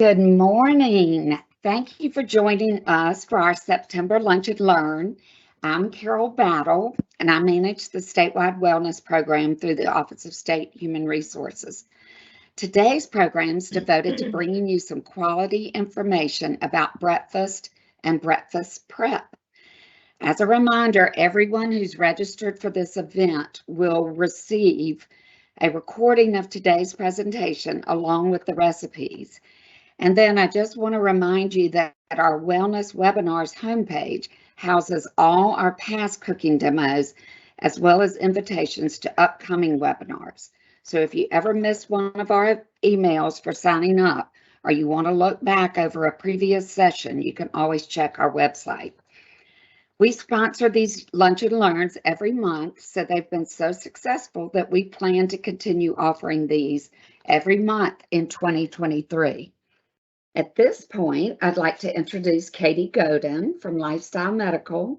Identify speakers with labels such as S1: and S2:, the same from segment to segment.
S1: Good morning. Thank you for joining us for our September Lunch and Learn. I'm Carol Battle, and I manage the statewide wellness program through the Office of State Human Resources. Today's program is devoted to bringing you some quality information about breakfast and breakfast prep. As a reminder, everyone who's registered for this event will receive a recording of today's presentation along with the recipes. And then I just want to remind you that our Wellness Webinars homepage houses all our past cooking demos, as well as invitations to upcoming webinars. So if you ever miss one of our emails for signing up, or you want to look back over a previous session, you can always check our website. We sponsor these Lunch and Learns every month, so they've been so successful that we plan to continue offering these every month in 2023. At this point, I'd like to introduce Katie Godin from Lifestyle Medical.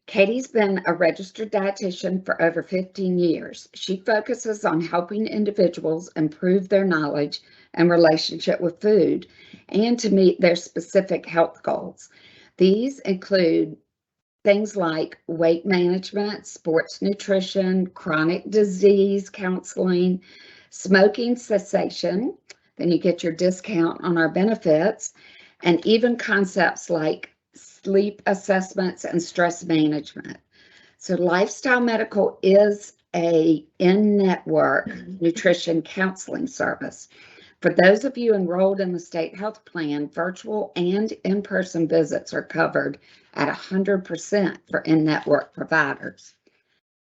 S1: Katie's been a registered dietitian for over 15 years. She focuses on helping individuals improve their knowledge and relationship with food and to meet their specific health goals. These include things like weight management, sports nutrition, chronic disease counseling, smoking cessation. Then you get your discount on our benefits, and even concepts like sleep assessments and stress management. So Lifestyle Medical is a in-network nutrition counseling service. For those of you enrolled in the state health plan, virtual and in-person visits are covered at 100% for in-network providers.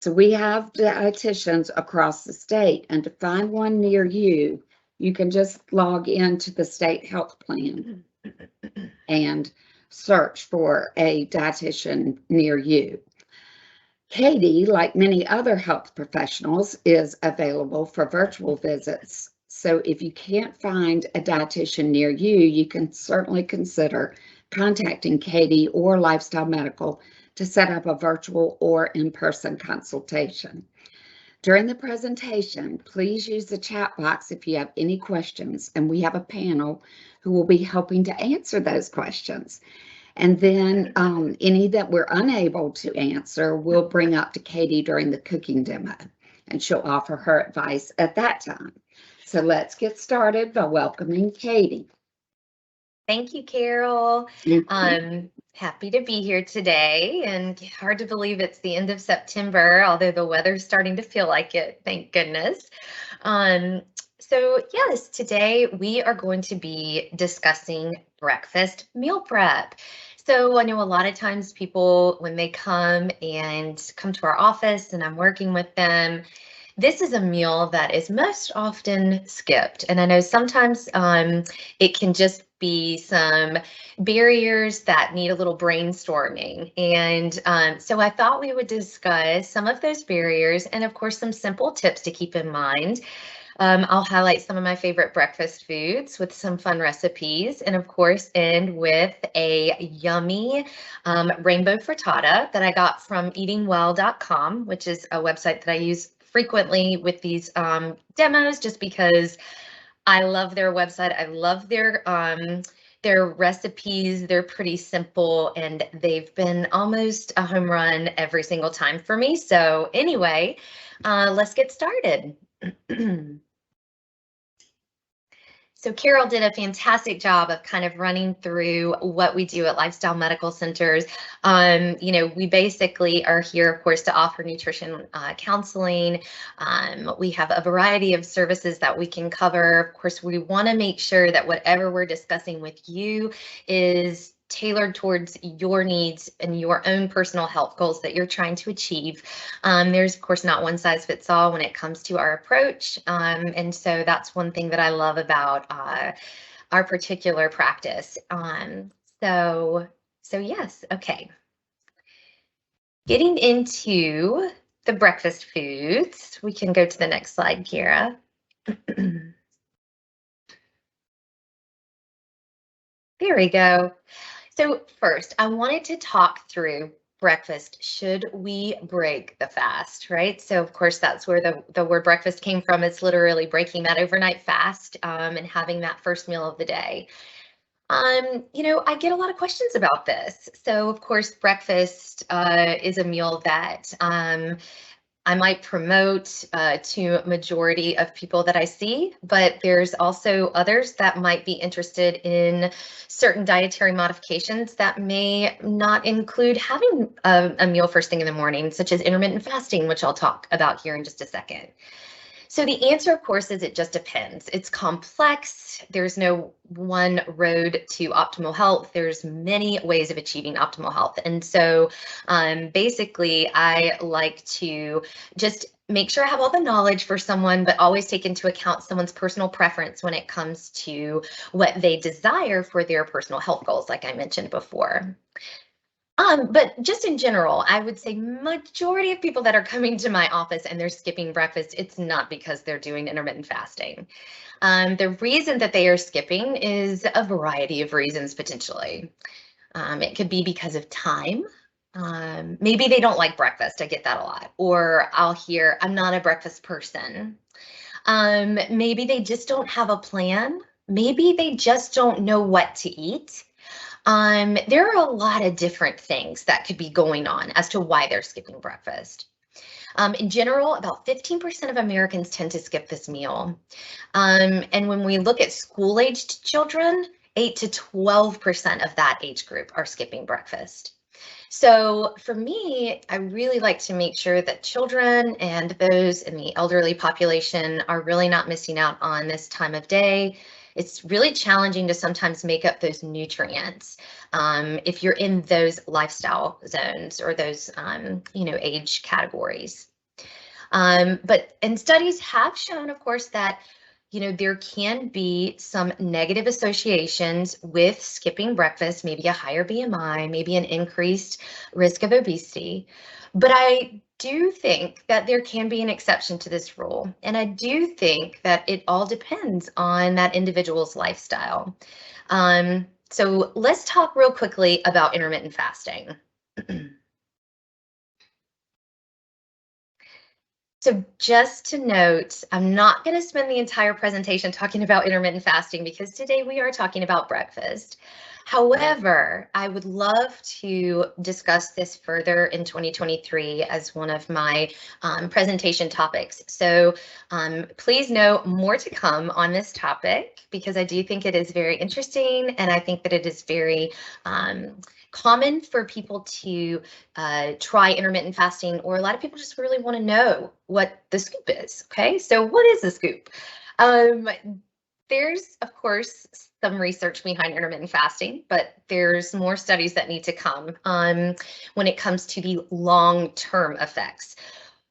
S1: So we have dietitians across the state, and to find one near you, you can just log into the state health plan and search for a dietitian near you. Katie, like many other health professionals, is available for virtual visits. So if you can't find a dietitian near you, you can certainly consider contacting Katie or Lifestyle Medical to set up a virtual or in-person consultation. During the presentation, please use the chat box if you have any questions, and we have a panel who will be helping to answer those questions. And then any that we're unable to answer, we'll bring up to Katie during the cooking demo, and she'll offer her advice at that time. So let's get started by welcoming Katie.
S2: Thank you, Carol. I'm happy to be here today, and hard to believe it's the end of September, although the weather's starting to feel like it, thank goodness. So yes, today we are going to be discussing breakfast meal prep. So I know a lot of times people, when they come to our office and I'm working with them, this is a meal that is most often skipped. And I know sometimes it can just be some barriers that need a little brainstorming. And so I thought we would discuss some of those barriers and, of course, some simple tips to keep in mind. I'll highlight some of my favorite breakfast foods with some fun recipes, and of course end with a yummy rainbow frittata that I got from eatingwell.com, which is a website that I use frequently with these demos just because I love their website. I love their recipes. They're pretty simple, and they've been almost a home run every single time for me. So anyway, let's get started. So Carol did a fantastic job of kind of running through what we do at Lifestyle Medical Centers. We basically are here, of course, to offer nutrition counseling. We have a variety of services that we can cover. Of course, we want to make sure that whatever we're discussing with you is tailored towards your needs and your own personal health goals that you're trying to achieve. There's, of course, not one size fits all when it comes to our approach. And so that's one thing that I love about our particular practice. So yes, okay. Getting into the breakfast foods, we can go to the next slide, Kira. There we go. So first, I wanted to talk through breakfast. Should we break the fast, right? So of course, that's where the word breakfast came from. It's literally breaking that overnight fast and having that first meal of the day. I get a lot of questions about this. So of course, breakfast is a meal that I might promote to majority of people that I see, but there's also others that might be interested in certain dietary modifications that may not include having a meal first thing in the morning, such as intermittent fasting, which I'll talk about here in just a second. So the answer, of course, is it just depends. It's complex. There's no one road to optimal health. There's many ways of achieving optimal health. And so basically, I like to just make sure I have all the knowledge for someone, but always take into account someone's personal preference when it comes to what they desire for their personal health goals, like I mentioned before. But just in general, I would say majority of people that are coming to my office and they're skipping breakfast, it's not because they're doing intermittent fasting. The reason that they are skipping is a variety of reasons potentially. It could be because of time. Maybe they don't like breakfast. I get that a lot. Or I'll hear, I'm not a breakfast person. Maybe they just don't have a plan. Maybe they just don't know what to eat. There are a lot of different things that could be going on as to why they're skipping breakfast. In general, about 15% of Americans tend to skip this meal. And when we look at school-aged children, 8 to 12% of that age group are skipping breakfast. So for me, I really like to make sure that children and those in the elderly population are really not missing out on this time of day. It's really challenging to sometimes make up those nutrients if you're in those lifestyle zones or those, age categories. And studies have shown, of course, that there can be some negative associations with skipping breakfast, maybe a higher BMI, maybe an increased risk of obesity. But I do think that there can be an exception to this rule. And I do think that it all depends on that individual's lifestyle. So let's talk real quickly about intermittent fasting. So just to note, I'm not going to spend the entire presentation talking about intermittent fasting because today we are talking about breakfast. However, I would love to discuss this further in 2023 as one of my presentation topics. So please know more to come on this topic because I do think it is very interesting and I think that it is very common for people to try intermittent fasting, or a lot of people just really want to know what the scoop is. Okay, so what is the scoop? There's, of course, some research behind intermittent fasting, but there's more studies that need to come when it comes to the long-term effects.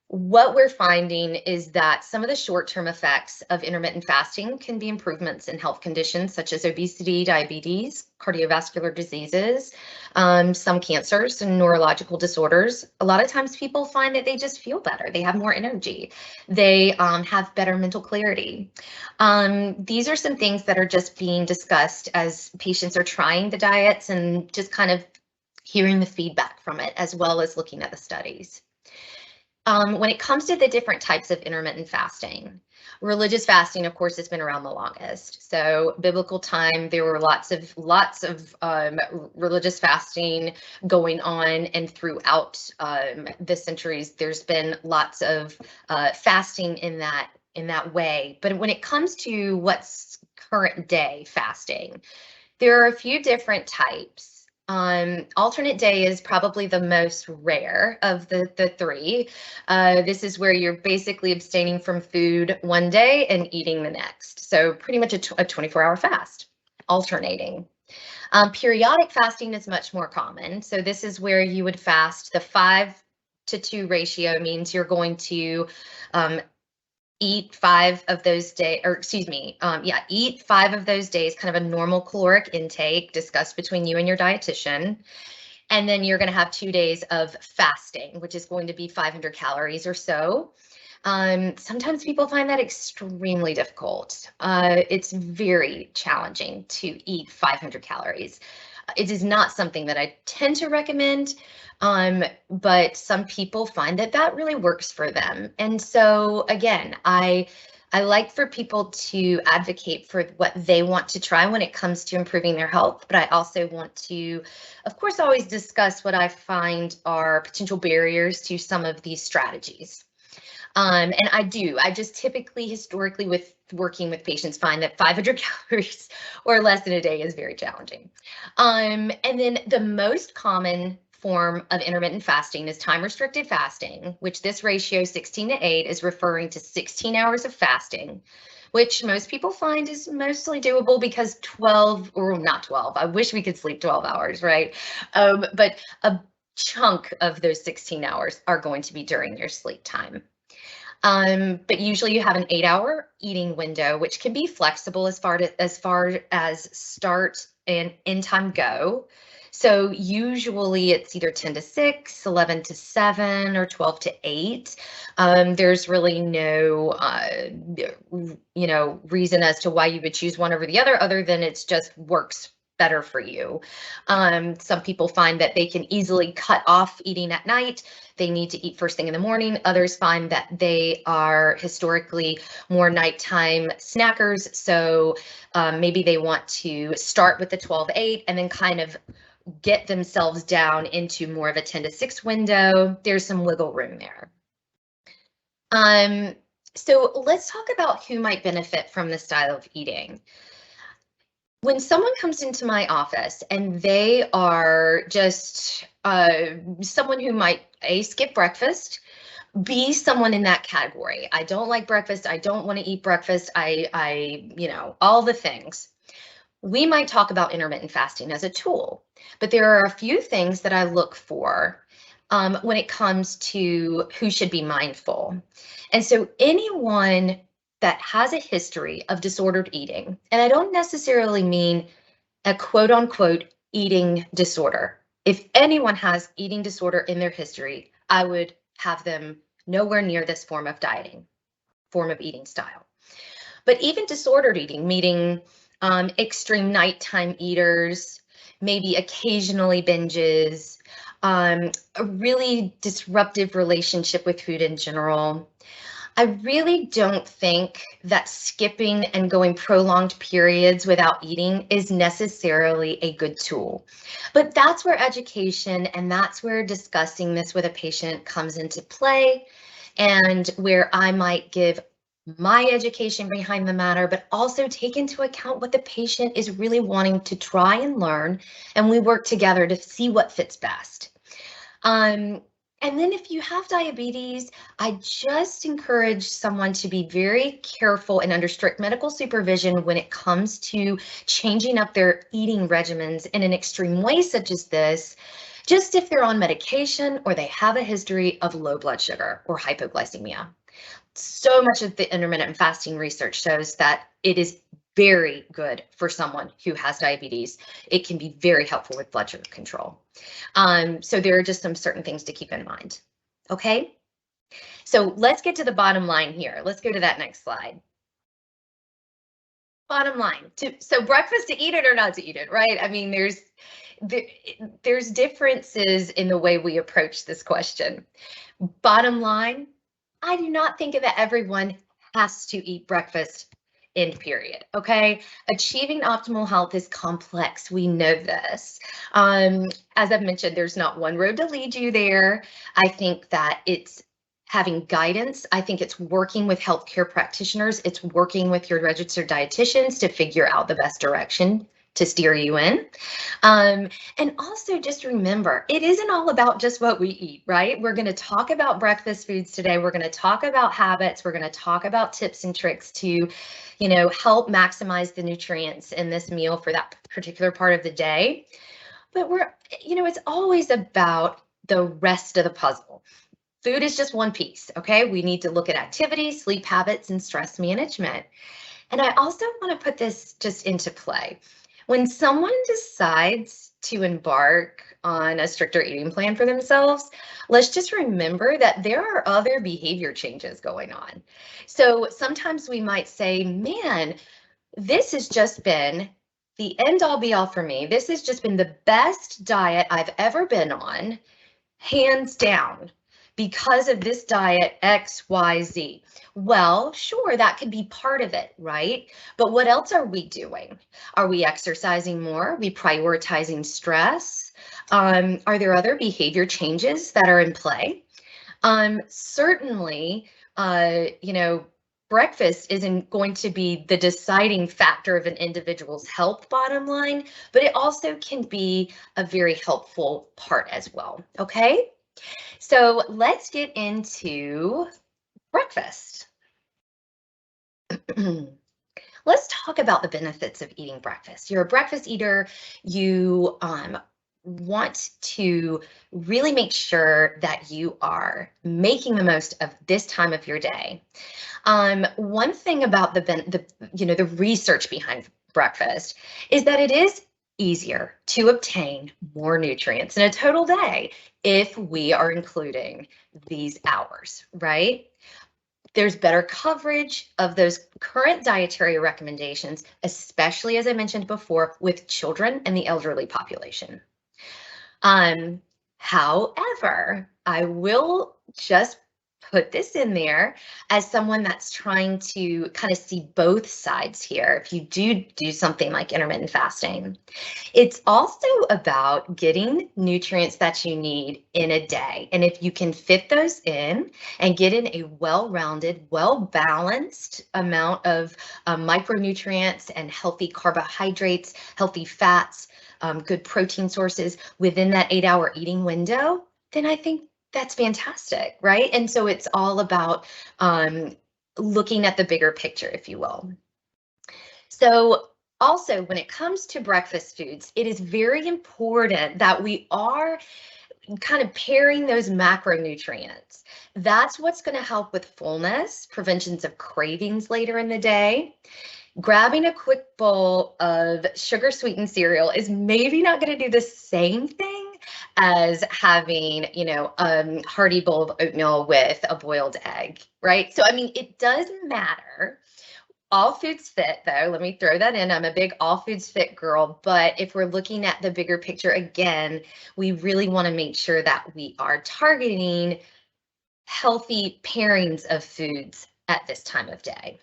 S2: What we're finding is that some of the short-term effects of intermittent fasting can be improvements in health conditions such as obesity, diabetes, cardiovascular diseases, some cancers and neurological disorders. A lot of times people find that they just feel better. They have more energy. They have better mental clarity. These are some things that are just being discussed as patients are trying the diets and just kind of hearing the feedback from it, as well as looking at the studies. When it comes to the different types of intermittent fasting, religious fasting, of course, has been around the longest. So biblical time, there were lots of religious fasting going on, and throughout the centuries, there's been lots of fasting in that way. But when it comes to what's current day fasting, there are a few different types. Alternate day is probably the most rare of the three. This is where you're basically abstaining from food one day and eating the next. So pretty much a 24-hour fast, alternating. Periodic fasting is much more common. So this is where you would fast. The 5-to-2 ratio means you're going to eat 5 of those days, eat 5 of those days, kind of a normal caloric intake discussed between you and your dietitian. And then you're going to have 2 days of fasting, which is going to be 500 calories or so. Sometimes people find that extremely difficult. It's very challenging to eat 500 calories. It is not something that I tend to recommend, but some people find that that really works for them. And so again, I like for people to advocate for what they want to try when it comes to improving their health, but I also want to, of course, always discuss what I find are potential barriers to some of these strategies. And I just typically, historically, with working with patients, find that 500 calories or less in a day is very challenging. And then the most common form of intermittent fasting is time restricted fasting, which this ratio 16 to 8 is referring to 16 hours of fasting, which most people find is mostly doable because 12, or not 12, I wish we could sleep 12 hours, right? But a chunk of those 16 hours are going to be during your sleep time. But usually you have an 8-hour eating window, which can be flexible as far as start and end time go. So usually it's either 10 to 6, 11 to 7, or 12 to 8. There's really no, reason as to why you would choose one over the other than it's just works better for you. Some people find that they can easily cut off eating at night. They need to eat first thing in the morning. Others find that they are historically more nighttime snackers. So maybe they want to start with the 12-8 and then kind of get themselves down into more of a 10 to 6 window. There's some wiggle room there. So let's talk about who might benefit from this style of eating. When someone comes into my office and they are just someone who might A, skip breakfast, B, someone in that category. I don't like breakfast. I don't want to eat breakfast. All the things. We might talk about intermittent fasting as a tool, but there are a few things that I look for when it comes to who should be mindful. And so anyone that has a history of disordered eating, and I don't necessarily mean a quote unquote eating disorder. If anyone has eating disorder in their history, I would have them nowhere near this form of eating style. But even disordered eating, meaning extreme nighttime eaters, maybe occasionally binges, a really disruptive relationship with food in general. I really don't think that skipping and going prolonged periods without eating is necessarily a good tool. But that's where education and that's where discussing this with a patient comes into play, and where I might give my education behind the matter, but also take into account what the patient is really wanting to try and learn, and we work together to see what fits best. And then if you have diabetes, I just encourage someone to be very careful and under strict medical supervision when it comes to changing up their eating regimens in an extreme way such as this, just if they're on medication or they have a history of low blood sugar or hypoglycemia. So much of the intermittent fasting research shows that it is very good for someone who has diabetes. It can be very helpful with blood sugar control. So there are just some certain things to keep in mind. Okay, so let's get to the bottom line here. Let's go to that next slide. Bottom line, so breakfast, to eat it or not to eat it, right? I mean, there's differences in the way we approach this question. Bottom line, I do not think that everyone has to eat breakfast, end period. Okay, achieving optimal health is complex. We know this. As I've mentioned, there's not one road to lead you there. I think that it's having guidance. I think it's working with healthcare practitioners. It's working with your registered dietitians to figure out the best direction to steer you in. And also just remember, it isn't all about just what we eat, right? We're going to talk about breakfast foods today. We're going to talk about habits. We're going to talk about tips and tricks to, help maximize the nutrients in this meal for that particular part of the day. But it's always about the rest of the puzzle. Food is just one piece, okay? We need to look at activity, sleep habits, and stress management. And I also want to put this just into play. When someone decides to embark on a stricter eating plan for themselves, let's just remember that there are other behavior changes going on. So sometimes we might say, man, this has just been the end all be all for me. This has just been the best diet I've ever been on, hands down, because of this diet XYZ. Well, sure, that could be part of it, right? But what else are we doing? Are we exercising more? Are we prioritizing stress? Are there other behavior changes that are in play? Certainly, breakfast isn't going to be the deciding factor of an individual's health bottom line, but it also can be a very helpful part as well, okay? So let's get into breakfast. Let's talk about the benefits of eating breakfast. You're a breakfast eater, you want to really make sure that you are making the most of this time of your day. One thing about the research behind breakfast is that it is easier to obtain more nutrients in a total day if we are including these hours, right? There's better coverage of those current dietary recommendations, especially as I mentioned before, with children and the elderly population. However, I will just put this in there as someone that's trying to kind of see both sides here. If you do something like intermittent fasting, it's also about getting nutrients that you need in a day. And if you can fit those in and get in a well-rounded, well-balanced amount of micronutrients and healthy carbohydrates, healthy fats, good protein sources within that 8-hour eating window, then I think that's fantastic, right? And so it's all about looking at the bigger picture, if you will. So also, when it comes to breakfast foods, it is very important that we are kind of pairing those macronutrients. That's what's going to help with fullness, preventions of cravings later in the day. Grabbing a quick bowl of sugar sweetened cereal is maybe not going to do the same thing as having, a hearty bowl of oatmeal with a boiled egg, right? So, I mean, it does matter. All foods fit, though. Let me throw that in. I'm a big all foods fit girl, but if we're looking at the bigger picture, again, we really want to make sure that we are targeting healthy pairings of foods at this time of day.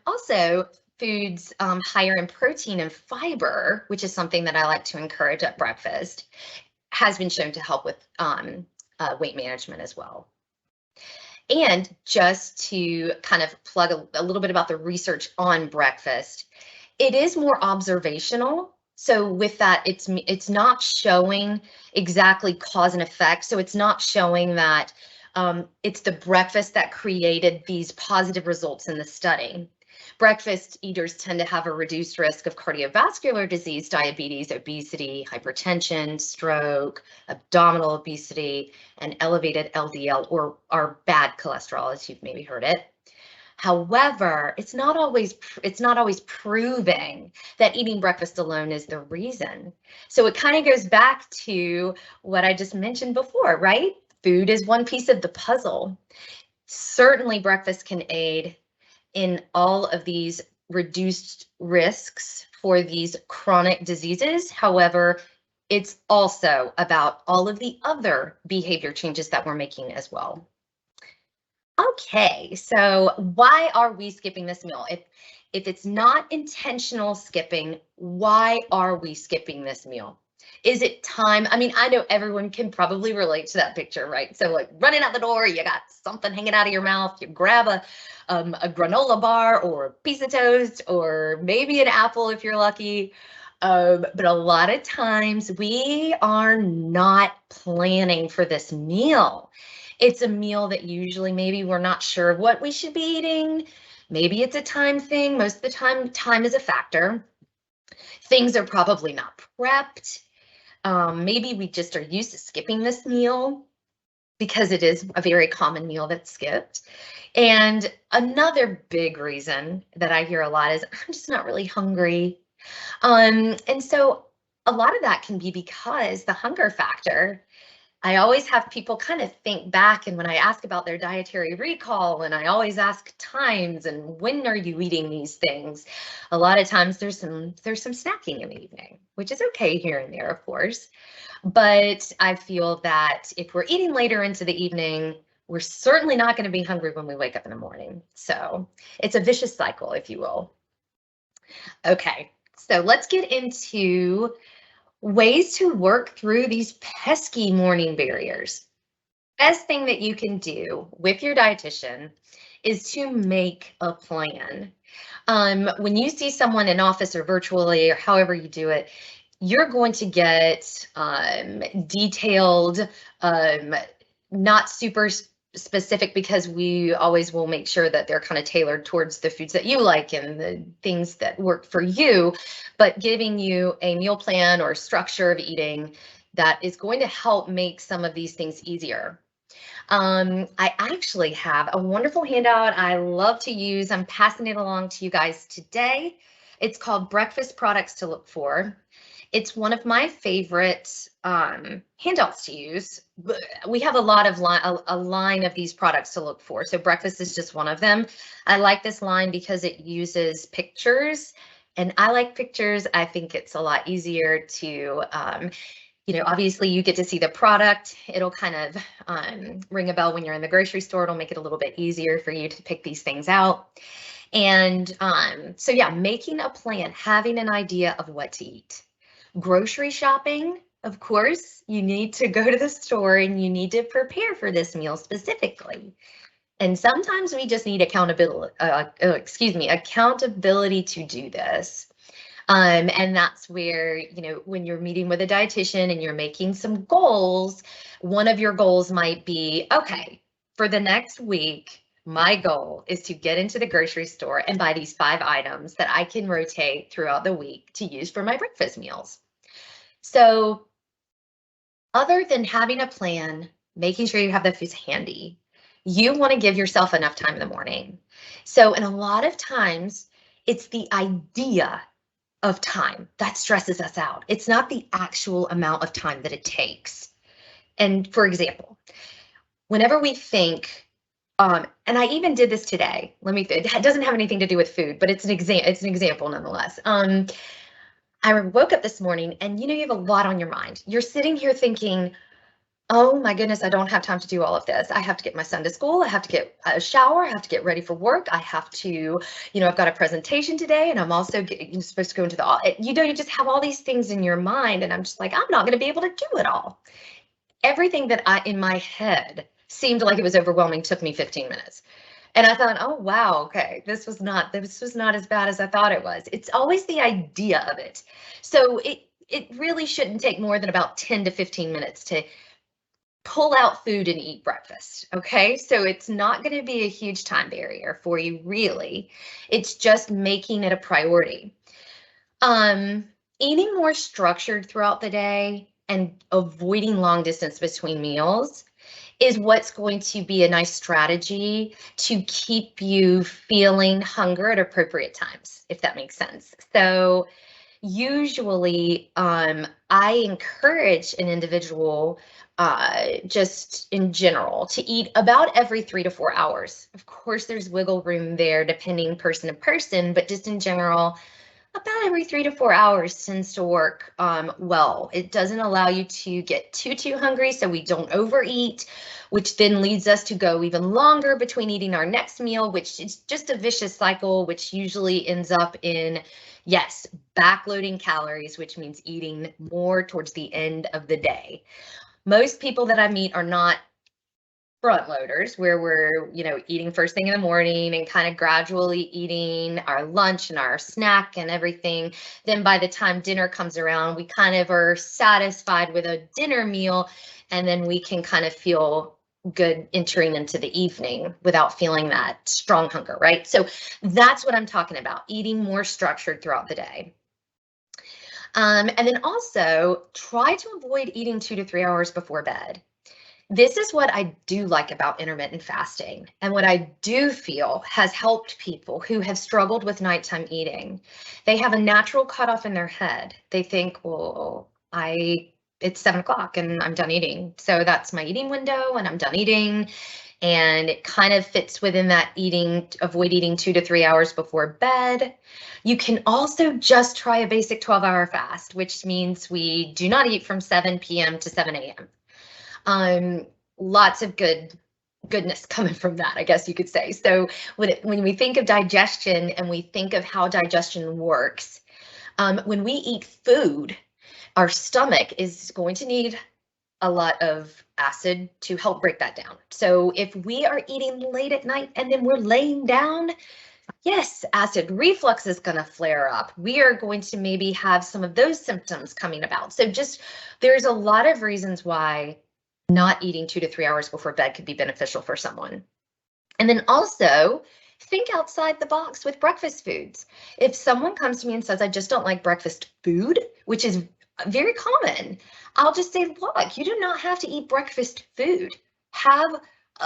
S2: Also, foods higher in protein and fiber, which is something that I like to encourage at breakfast, has been shown to help with weight management as well. And just to kind of plug a little bit about the research on breakfast, it is more observational. So with that, it's not showing exactly cause and effect. So it's not showing that it's the breakfast that created these positive results in the study. Breakfast eaters tend to have a reduced risk of cardiovascular disease, diabetes, obesity, hypertension, stroke, abdominal obesity, and elevated LDL or bad cholesterol, as you've maybe heard it. However, it's not always proving that eating breakfast alone is the reason. So it kind of goes back to what I just mentioned before, right? Food is one piece of the puzzle. Certainly breakfast can aid in all of these reduced risks for these chronic diseases. However, it's also about all of the other behavior changes that we're making as well. Okay, so why are we skipping this meal? If it's not intentional skipping, why are we skipping this meal? Is it time? I mean, I know everyone can probably relate to that picture, right? So like running out the door, you got something hanging out of your mouth, you grab a granola bar or a piece of toast or maybe an apple if you're lucky. But a lot of times we are not planning for this meal. It's a meal that usually maybe we're not sure of what we should be eating. Maybe it's a time thing. Most of the time is a factor. Things are probably not prepped. Maybe we just are used to skipping this meal because it is a very common meal that's skipped. And another big reason that I hear a lot is I'm just not really hungry. And so a lot of that can be because the hunger factor. I always have people kind of think back, and when I ask about their dietary recall, and I always ask times and when are you eating these things, a lot of times there's some snacking in the evening, which is okay here and there, of course. But I feel that if we're eating later into the evening, we're certainly not going to be hungry when we wake up in the morning. So it's a vicious cycle, if you will. Okay, so let's get into ways to work through these pesky morning barriers. Best thing that you can do with your dietitian is to make a plan. When you see someone in office or virtually or however you do it, you're going to get detailed, not super specific, because we always will make sure that they're kind of tailored towards the foods that you like and the things that work for you, but giving you a meal plan or structure of eating that is going to help make some of these things easier. I actually have a wonderful handout I love to use. I'm passing it along to you guys today. It's called Breakfast Products to Look For. It's one of my favorite handouts to use. We have a lot of a line of these products to look for. So breakfast is just one of them. I like this line because it uses pictures, and I like pictures. I think it's a lot easier to, obviously you get to see the product. It'll kind of ring a bell when you're in the grocery store. It'll make it a little bit easier for you to pick these things out. And so yeah, making a plan, having an idea of what to eat. Grocery shopping, of course, you need to go to the store and you need to prepare for this meal specifically. And sometimes we just need accountability to do this. And that's where, when you're meeting with a dietitian and you're making some goals, one of your goals might be, okay, for the next week, my goal is to get into the grocery store and buy these 5 items that I can rotate throughout the week to use for my breakfast meals. So other than having a plan, making sure you have the foods handy, you want to give yourself enough time in the morning. So, and a lot of times it's the idea of time that stresses us out. It's not the actual amount of time that it takes. And for example, whenever we think, and I even did this today, it doesn't have anything to do with food, but it's an example nonetheless. I woke up this morning and you have a lot on your mind. You're sitting here thinking, oh my goodness, I don't have time to do all of this. I have to get my son to school. I have to get a shower. I have to get ready for work. I have to, I've got a presentation today, and I'm also supposed to go into the, you just have all these things in your mind, and I'm just like, I'm not going to be able to do it all. Everything that in my head seemed like it was overwhelming took me 15 minutes. And I thought, oh, wow, okay, this was not as bad as I thought it was. It's always the idea of it. So it really shouldn't take more than about 10 to 15 minutes to pull out food and eat breakfast, okay? So it's not going to be a huge time barrier for you, really. It's just making it a priority. Eating more structured throughout the day and avoiding long distance between meals is what's going to be a nice strategy to keep you feeling hunger at appropriate times, if that makes sense. So usually I encourage an individual just in general to eat about every 3 to 4 hours. Of course, there's wiggle room there depending person to person, but just in general, about every 3 to 4 hours tends to work well. It doesn't allow you to get too hungry, so we don't overeat, which then leads us to go even longer between eating our next meal, which is just a vicious cycle, which usually ends up in, yes, backloading calories, which means eating more towards the end of the day. Most people that I meet are not front loaders, where we're, eating first thing in the morning and kind of gradually eating our lunch and our snack and everything. Then by the time dinner comes around, we kind of are satisfied with a dinner meal, and then we can kind of feel good entering into the evening without feeling that strong hunger, right? So that's what I'm talking about, eating more structured throughout the day. And then also try to avoid eating 2 to 3 hours before bed. This is what I do like about intermittent fasting, and what I do feel has helped people who have struggled with nighttime eating. They have a natural cutoff in their head. They think, well, it's 7 o'clock and I'm done eating. So that's my eating window and I'm done eating. And it kind of fits within that avoid eating 2 to 3 hours before bed. You can also just try a basic 12-hour fast, which means we do not eat from 7 p.m. to 7 a.m. Lots of goodness coming from that, I guess you could say. So when we think of digestion and we think of how digestion works, when we eat food, our stomach is going to need a lot of acid to help break that down. So if we are eating late at night and then we're laying down, yes, acid reflux is going to flare up. We are going to maybe have some of those symptoms coming about. So there's a lot of reasons why not eating 2 to 3 hours before bed could be beneficial for someone. And then also think outside the box with breakfast foods. If someone comes to me and says, I just don't like breakfast food, which is very common, I'll just say, look, you do not have to eat breakfast food. Have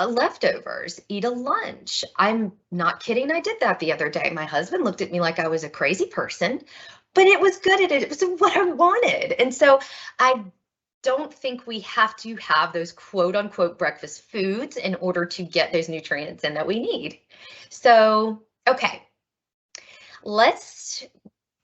S2: leftovers, eat a lunch. I'm not kidding. I did that the other day. My husband looked at me like I was a crazy person, but it was good. It was what I wanted. And so I don't think we have to have those quote unquote breakfast foods in order to get those nutrients in that we need. So, okay, let's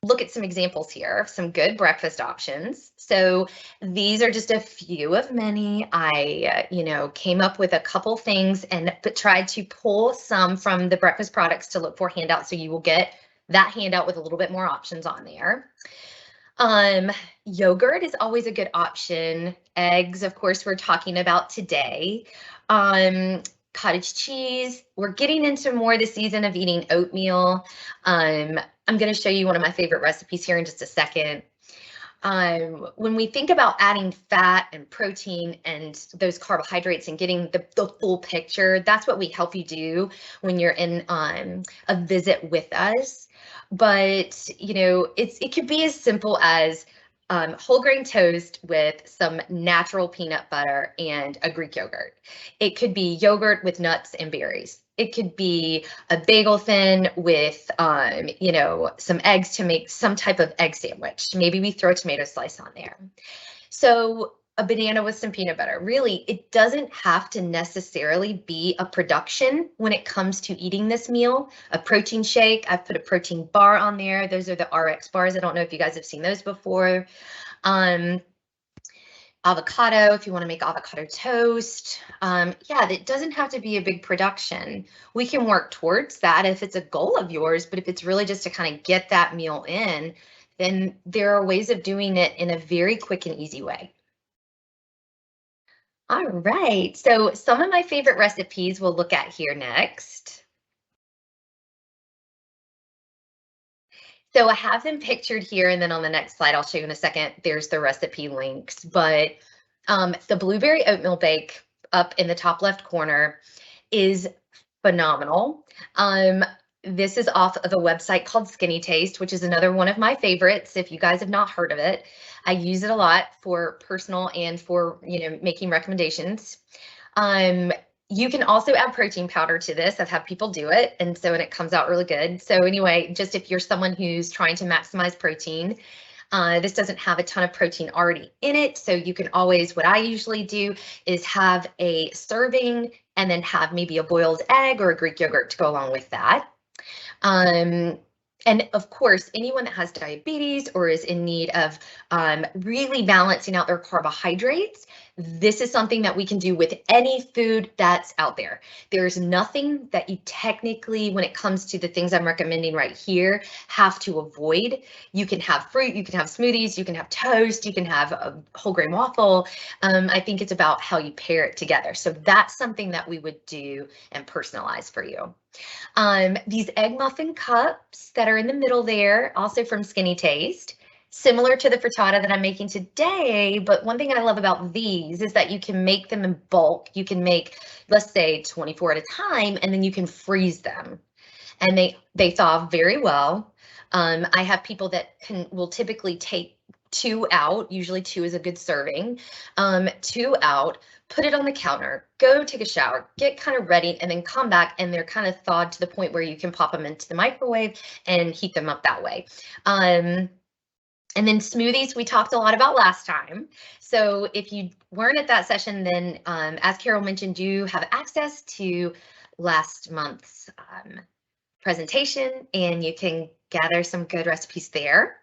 S2: look at some examples here of some good breakfast options. So these are just a few of many. I, came up with a couple things but tried to pull some from the breakfast products to look for handouts. So you will get that handout with a little bit more options on there. Yogurt is always a good option. Eggs, of course, we're talking about today. Cottage cheese. We're getting into more the season of eating oatmeal. I'm going to show you one of my favorite recipes here in just a second. When we think about adding fat and protein and those carbohydrates and getting the full picture, that's what we help you do when you're in a visit with us. But, it could be as simple as whole grain toast with some natural peanut butter and a Greek yogurt. It could be yogurt with nuts and berries. It could be a bagel thin with, some eggs to make some type of egg sandwich. Maybe we throw a tomato slice on there. So a banana with some peanut butter. Really, it doesn't have to necessarily be a production when it comes to eating this meal. A protein shake, I've put a protein bar on there. Those are the RX bars. I don't know if you guys have seen those before. Avocado, if you want to make avocado toast. Yeah, it doesn't have to be a big production. We can work towards that if it's a goal of yours, but if it's really just to kind of get that meal in, then there are ways of doing it in a very quick and easy way. All right, so some of my favorite recipes we'll look at here next. So I have them pictured here, and then on the next slide, I'll show you in a second, there's the recipe links. But the blueberry oatmeal bake up in the top left corner is phenomenal. This is off of a website called Skinny Taste, which is another one of my favorites. If you guys have not heard of it, I use it a lot for personal and for, making recommendations. You can also add protein powder to this. I've had people do it, and it comes out really good. So anyway, just if you're someone who's trying to maximize protein, this doesn't have a ton of protein already in it. So you can always, what I usually do is have a serving and then have maybe a boiled egg or a Greek yogurt to go along with that. And of course, anyone that has diabetes or is in need of really balancing out their carbohydrates, this is something that we can do with any food that's out there. There's nothing that you technically, when it comes to the things I'm recommending right here, have to avoid. You can have fruit, you can have smoothies, you can have toast, you can have a whole grain waffle. I think it's about how you pair it together. So that's something that we would do and personalize for you. These egg muffin cups that are in the middle there, also from Skinny Taste, similar to the frittata that I'm making today, but one thing I love about these is that you can make them in bulk. You can make, let's say, 24 at a time, and then you can freeze them. And they thaw very well. I have people that will typically take 2 out, usually 2 is a good serving, 2 out, put it on the counter, go take a shower, get kind of ready, and then come back and they're kind of thawed to the point where you can pop them into the microwave and heat them up that way. And then smoothies we talked a lot about last time. So if you weren't at that session, then as Carol mentioned, you have access to last month's presentation and you can gather some good recipes there.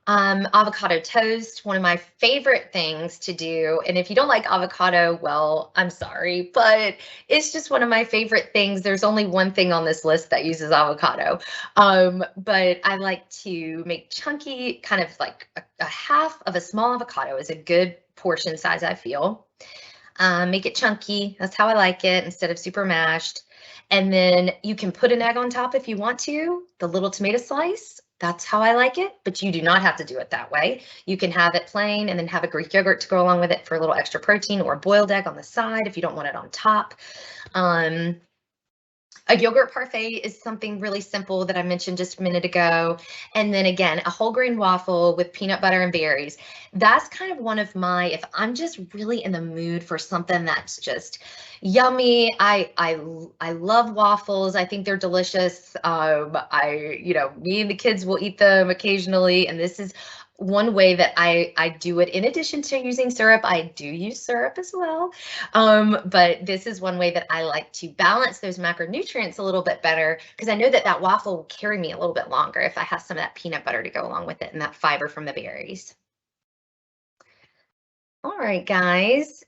S2: Avocado toast, one of my favorite things to do. And if you don't like avocado, well, I'm sorry, but it's just one of my favorite things. There's only one thing on this list that uses avocado. But I like to make chunky, kind of like a half of a small avocado is a good portion size, I feel. Make it chunky. That's how I like it, instead of super mashed. And then you can put an egg on top if you want to, the little tomato slice. That's how I like it, but you do not have to do it that way. You can have it plain and then have a Greek yogurt to go along with it for a little extra protein, or a boiled egg on the side if you don't want it on top. A yogurt parfait is something really simple that I mentioned just a minute ago. And then again, a whole grain waffle with peanut butter and berries. That's kind of one of my, if I'm just really in the mood for something that's just yummy. I love waffles. I think they're delicious. Me and the kids will eat them occasionally. And this is one way that I do it. In addition to using syrup, I do use syrup as well. But this is one way that I like to balance those macronutrients a little bit better, because I know that that waffle will carry me a little bit longer if I have some of that peanut butter to go along with it and that fiber from the berries. All right, guys.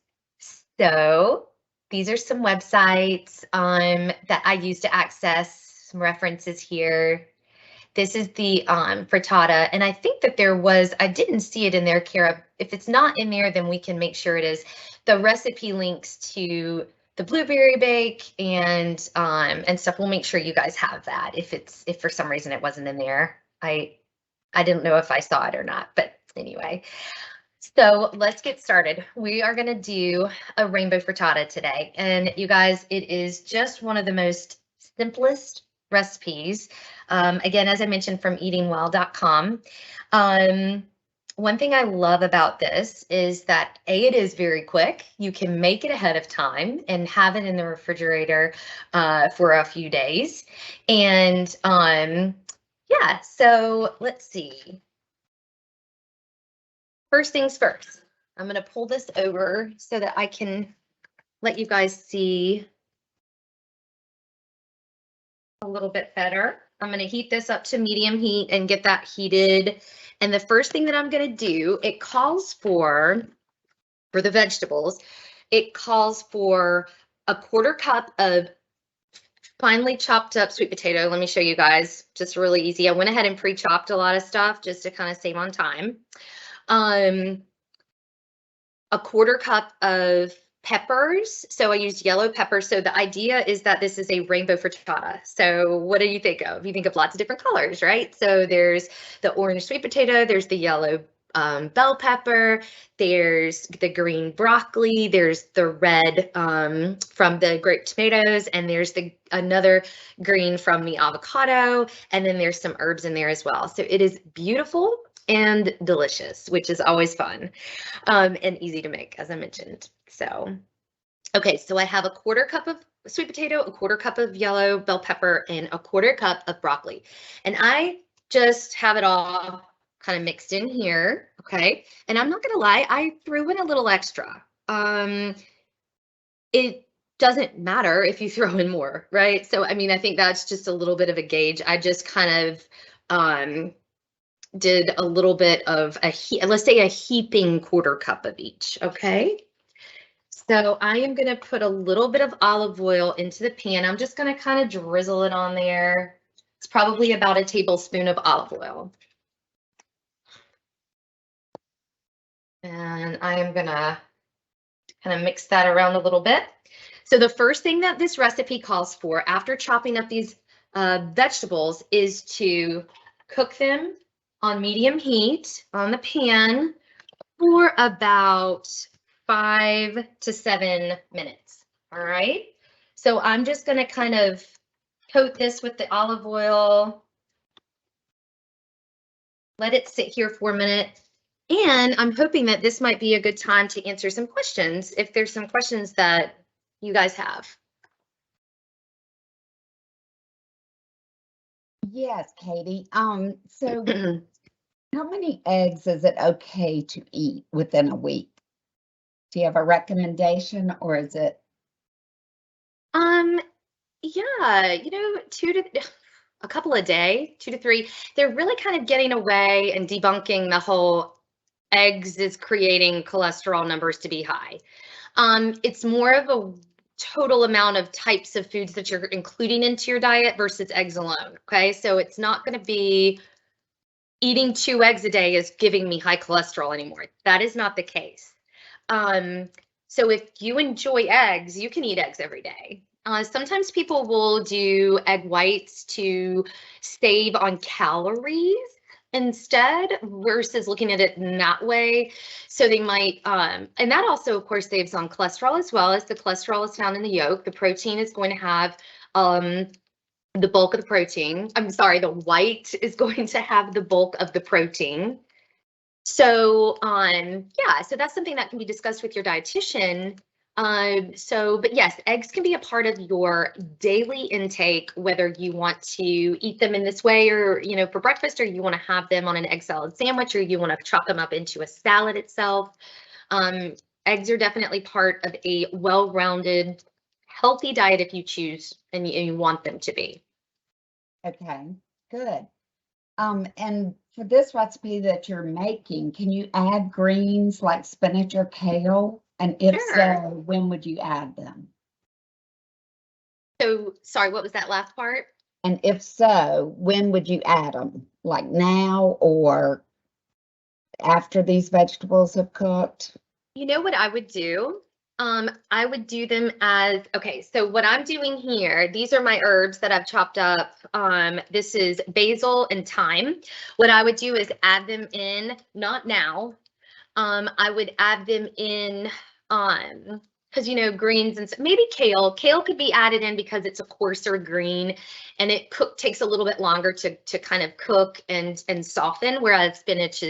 S2: So these are some websites that I use to access some references here. This is the frittata, and I think that there was, I didn't see it in there, Kara. If it's not in there, then we can make sure it is. The recipe links to the blueberry bake and stuff. We'll make sure you guys have that. If for some reason it wasn't in there, I didn't know if I saw it or not, but anyway. So let's get started. We are going to do a rainbow frittata today, and you guys, it is just one of the most simplest recipes. Again, as I mentioned, from eatingwell.com. One thing I love about this is that it is very quick. You can make it ahead of time and have it in the refrigerator for a few days. And yeah, so let's see. First things first, I'm going to pull this over so that I can let you guys see a little bit better. I'm going to heat this up to medium heat and get that heated. And the first thing that I'm going to do, it calls for the vegetables, it calls for a 1/4 cup of finely chopped up sweet potato. Let me show you guys, just really easy. I went ahead and pre-chopped a lot of stuff just to kind of save on time. A 1/4 cup of peppers. So I used yellow peppers. So the idea is that this is a rainbow frittata. So what do you think of? You think of lots of different colors, right? So there's the orange sweet potato, there's the yellow bell pepper, there's the green broccoli, there's the red from the grape tomatoes, and there's another green from the avocado, and then there's some herbs in there as well. So it is beautiful and delicious, which is always fun and easy to make, as I mentioned. So, okay, so I have a 1/4 cup of sweet potato, a 1/4 cup of yellow bell pepper, and a 1/4 cup of broccoli. And I just have it all kind of mixed in here, okay? And I'm not gonna lie, I threw in a little extra. It doesn't matter if you throw in more, right? So, I mean, I think that's just a little bit of a gauge. I just kind of did a little bit of let's say a heaping 1/4 cup of each, okay? So I am going to put a little bit of olive oil into the pan. I'm just going to kind of drizzle it on there. It's probably about a tablespoon of olive oil. And I am going to kind of mix that around a little bit. So the first thing that this recipe calls for after chopping up these vegetables is to cook them on medium heat on the pan for about 5 to 7 minutes. All right. So I'm just going to kind of coat this with the olive oil. Let it sit here for a minute. And I'm hoping that this might be a good time to answer some questions, if there's some questions that you guys have.
S1: Yes, Katie. So how many eggs is it okay to eat within a week? Do you have a recommendation, or is it?
S2: Yeah, you know, a couple a day, 2 to 3. They're really kind of getting away and debunking the whole eggs is creating cholesterol numbers to be high. It's more of a total amount of types of foods that you're including into your diet versus eggs alone. Okay, so it's not going to be eating 2 eggs a day is giving me high cholesterol anymore. That is not the case. So if you enjoy eggs, you can eat eggs every day. Sometimes people will do egg whites to save on calories instead versus looking at it in that way. So they might, and that also, of course, saves on cholesterol as well, as the cholesterol is found in the yolk. The protein is going to have the bulk of the protein. I'm sorry, the white is going to have the bulk of the protein. So, yeah, so that's something that can be discussed with your dietitian. But yes, eggs can be a part of your daily intake, whether you want to eat them in this way or, you know, for breakfast, or you want to have them on an egg salad sandwich, or you want to chop them up into a salad itself. Eggs are definitely part of a well-rounded, healthy diet if you choose and you want them to be.
S1: Okay, good. And for this recipe that you're making, can you add greens like spinach or kale? And if
S2: Sure.
S1: so, when would you add them?
S2: So, sorry, what was that last part?
S1: And if so, when would you add them? Like now or after these vegetables have cooked?
S2: You know what I would do? I would do them as, okay, so what I'm doing here, these are my herbs that I've chopped up. This is basil and thyme. What I would do is add them in, not now. I would add them in, because you know, greens and maybe kale. Kale could be added in because it's a coarser green and it takes a little bit longer to kind of cook and soften, whereas spinach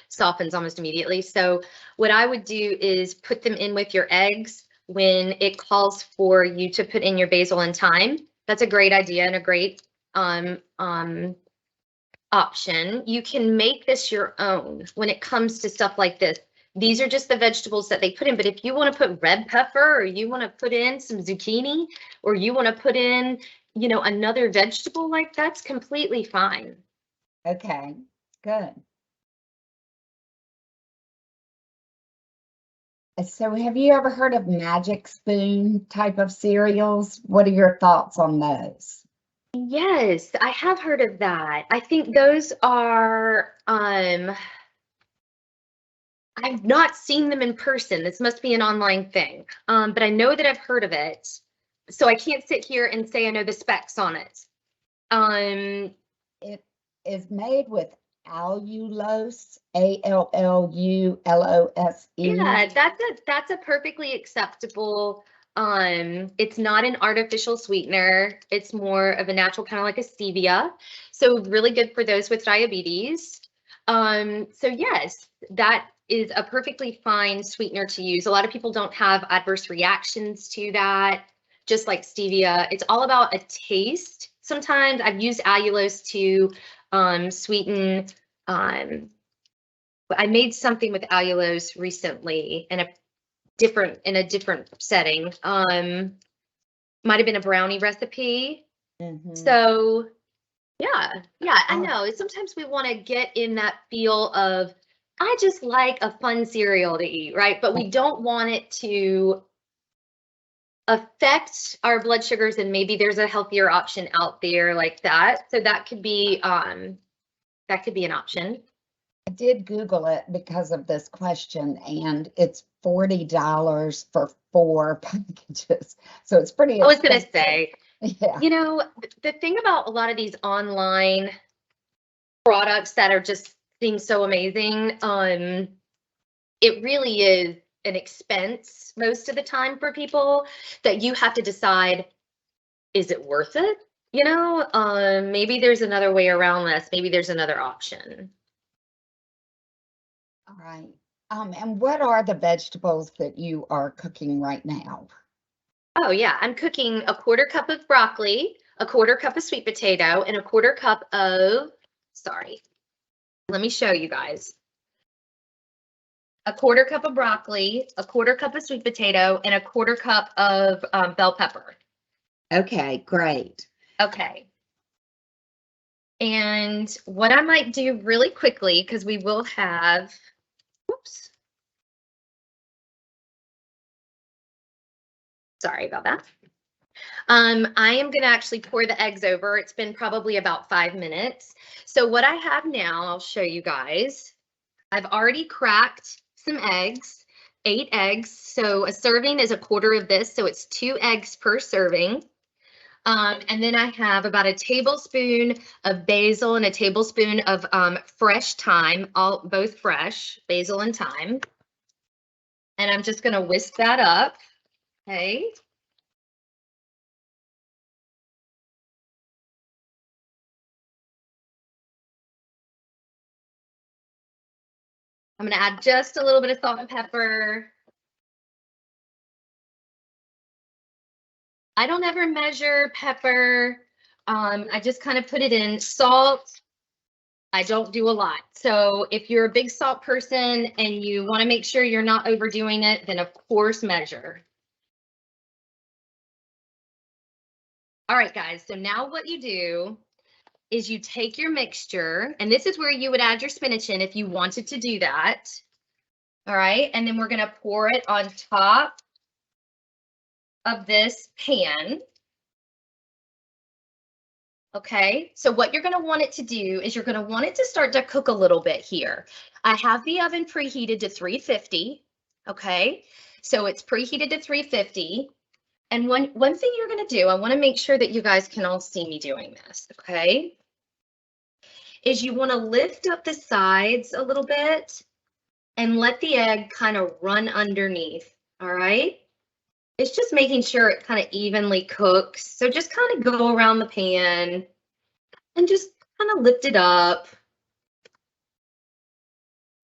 S2: softens almost immediately. So what I would do is put them in with your eggs when it calls for you to put in your basil and thyme. That's a great idea and a great option. You can make this your own when it comes to stuff like this. These are just the vegetables that they put in, but if you want to put red pepper, or you want to put in some zucchini, or you want to put in, you know, another vegetable, like that's completely fine.
S1: Okay, good. So have you ever heard of Magic Spoon type of cereals? What are your thoughts on those?
S2: Yes, I have heard of that. I think those are I've not seen them in person. This must be an online thing. But I know that I've heard of it. So I can't sit here and say I know the specs on it.
S1: It is made with allulose, allulose.
S2: Yeah, that's a perfectly acceptable. It's not an artificial sweetener. It's more of a natural, kind of like a stevia. So really good for those with diabetes. So yes, that is a perfectly fine sweetener to use. A lot of people don't have adverse reactions to that, just like stevia. It's all about a taste. Sometimes I've used allulose to sweeten. I made something with allulose recently in a different setting. Might have been a brownie recipe. So yeah, I know. Sometimes we want to get in that feel of, I just like a fun cereal to eat, right? But we don't want it to affect our blood sugars, and maybe there's a healthier option out there like that. So that could be an option.
S1: I did Google it because of this question, and it's $40 for 4 packages. So it's pretty
S2: I was going to
S1: expensive.
S2: say,
S1: Yeah.
S2: you know, the thing about a lot of these online products that are just seem so amazing, it really is an expense most of the time for people that you have to decide, is it worth it? You know, maybe there's another way around this. Maybe there's another option.
S1: All right. And what are the vegetables that you are cooking right now?
S2: Oh yeah, I'm cooking a 1/4 cup of broccoli, a 1/4 cup of sweet potato, and a 1/4 cup of, sorry, let me show you guys. A 1/4 cup of broccoli, a 1/4 cup of sweet potato, and a 1/4 cup of bell pepper.
S1: Okay, great.
S2: Okay. And what I might do really quickly, because we will have, whoops. Sorry about that. I am going to actually pour the eggs over. It's been probably about 5 minutes. So what I have now, I'll show you guys. I've already cracked some eggs, 8 eggs. So a serving is a 1/4 of this. So it's 2 eggs per serving. And then I have about a tablespoon of basil and a tablespoon of fresh thyme, both fresh, basil and thyme. And I'm just going to whisk that up. Okay. I'm going to add just a little bit of salt and pepper. I don't ever measure pepper. I just kind of put it in. Salt, I don't do a lot. So if you're a big salt person and you want to make sure you're not overdoing it, then of course measure. All right, guys, so now what you do is you take your mixture, and this is where you would add your spinach in if you wanted to do that. All right, and then we're going to pour it on top of this pan. Okay, so what you're going to want it to do is you're going to want it to start to cook a little bit here. I have the oven preheated to 350. Okay, so it's preheated to 350. And one thing you're going to do, I want to make sure that you guys can all see me doing this. Okay, is you want to lift up the sides a little bit and let the egg kind of run underneath. All right. It's just making sure it kind of evenly cooks. So just kind of go around the pan and just kind of lift it up.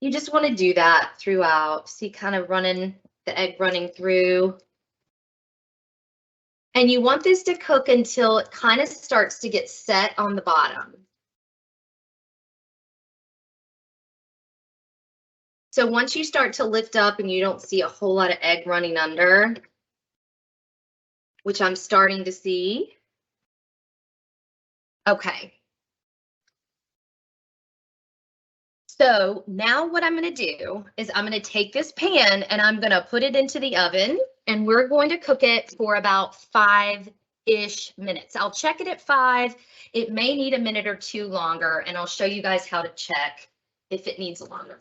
S2: You just want to do that throughout. See, kind of running the egg running through. And you want this to cook until it kind of starts to get set on the bottom. So once you start to lift up and you don't see a whole lot of egg running under, which I'm starting to see. Okay. So now what I'm going to do is I'm going to take this pan and I'm going to put it into the oven and we're going to cook it for about 5-ish minutes. I'll check it at 5. It may need a minute or 2 longer, and I'll show you guys how to check if it needs longer.